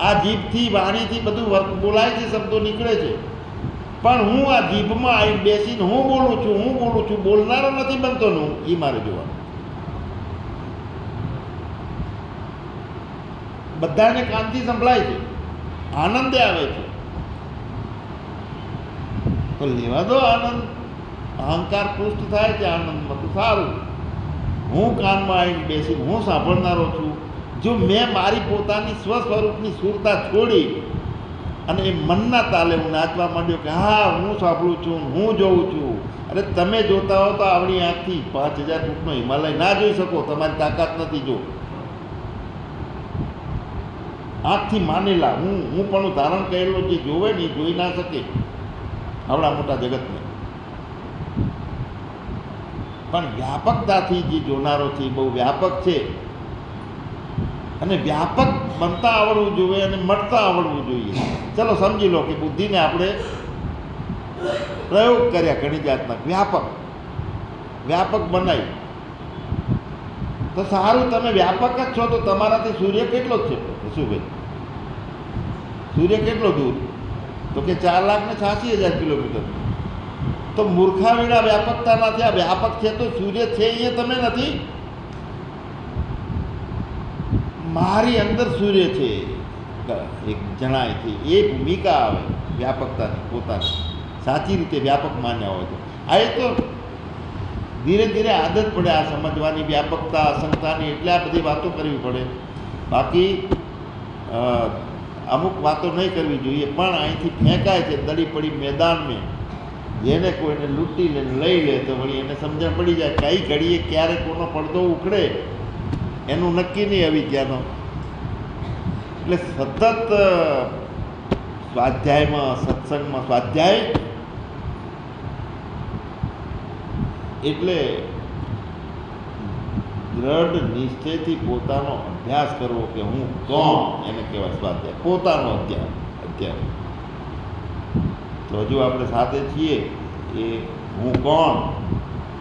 આ જીભથી, વાણીથી બધું બોલાય છે, શબ્દો નીકળે છે, પણ હું આ જીભમાં આવી બેસીને હું બોલું છું, બોલનારો નથી બનતો હું, એ મારે જોવાનું. બધાને કાનથી સંભળાય છે, આનંદે આવે છે, તો લેવા દો આનંદ. અહંકાર પુષ્ટ થાય છે આનંદમાં તો સારું, હું કાનમાં આવીને બેસી હું સાંભળનારો છું. જો મેં મારી પોતાની સ્વ સ્વરૂપની સુરતા છોડી અને એ મનના તાલે હું નાચવા માંડ્યો કે હા હું સાંભળું છું, હું જોઉં છું. અરે તમે જોતા હો તો આવડી આંખથી 5000 ફૂટનો હિમાલય ના જોઈ શકો, તમારી તાકાત નથી. જો આંખથી માનેલા હું પણ ધારણ કરેલું જે જોવે ને જોઈ ના શકે આવડા મોટા જગતને, પણ વ્યાપકતાથી જે જોનારો છે એ બહુ વ્યાપક છે. અને વ્યાપક બનતા આવડવું જોઈએ અને મળતા આવડવું જોઈએ. ચલો સમજી લો કે બુદ્ધિને આપણે પ્રયોગ કર્યા ઘણી જાતના, વ્યાપક બનાવી. તો સારું, તમે વ્યાપક જ છો તો તમારાથી સૂર્ય કેટલો જ છે? શું ભાઈ, સૂર્ય કેટલો દૂર? તો કે 4,86,000 કિલોમીટર. તો મૂર્ખાવીના વ્યાપકતા નથી. આ વ્યાપક છે તો સૂર્ય છે એ તમે નથી. મારી અંદર સૂર્ય છે એક જણાય છે, એ ભૂમિકા આવે વ્યાપકતાની પોતાની સાચી રીતે વ્યાપક માન્યા હોય તો. આ એ તો ધીરે ધીરે આદત પડે આ સમજવાની, વ્યાપકતા અસંગતાની, એટલે આ બધી વાતો કરવી પડે. બાકી અમુક વાતો નહીં કરવી જોઈએ, પણ અહીંથી ફેંકાય છે દડી પડી મેદાનમાં. જેને કોઈને લૂંટી લે લઈ લે તો વળી એને સમજણ પડી જાય કઈ ઘડીએ ક્યારે કોનો પડદો ઉખડે એનું નક્કી નહીં આવી ત્યાંનો. એટલે સતત સ્વાધ્યાયમાં, સત્સંગમાં, સ્વાધ્યાય એટલે દ્રઢ નિશ્ચયથી પોતાનો અભ્યાસ કરવો કે હું કોણ, એને કહેવાય સ્વાધ્યાય, પોતાનો અત્યારે. તો હજુ આપણે સાથે છીએ એ હું કોણ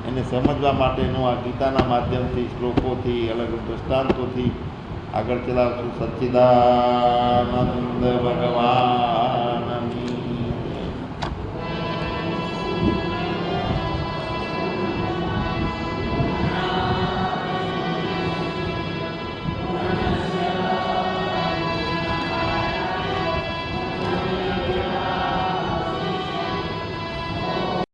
એને સમજવા માટેનું આ ગીતાના માધ્યમથી, શ્લોકોથી, અલગ દૃષ્ટાંતોથી આગળ ચલાવશું. સચ્ચિદાનંદ ભગવાન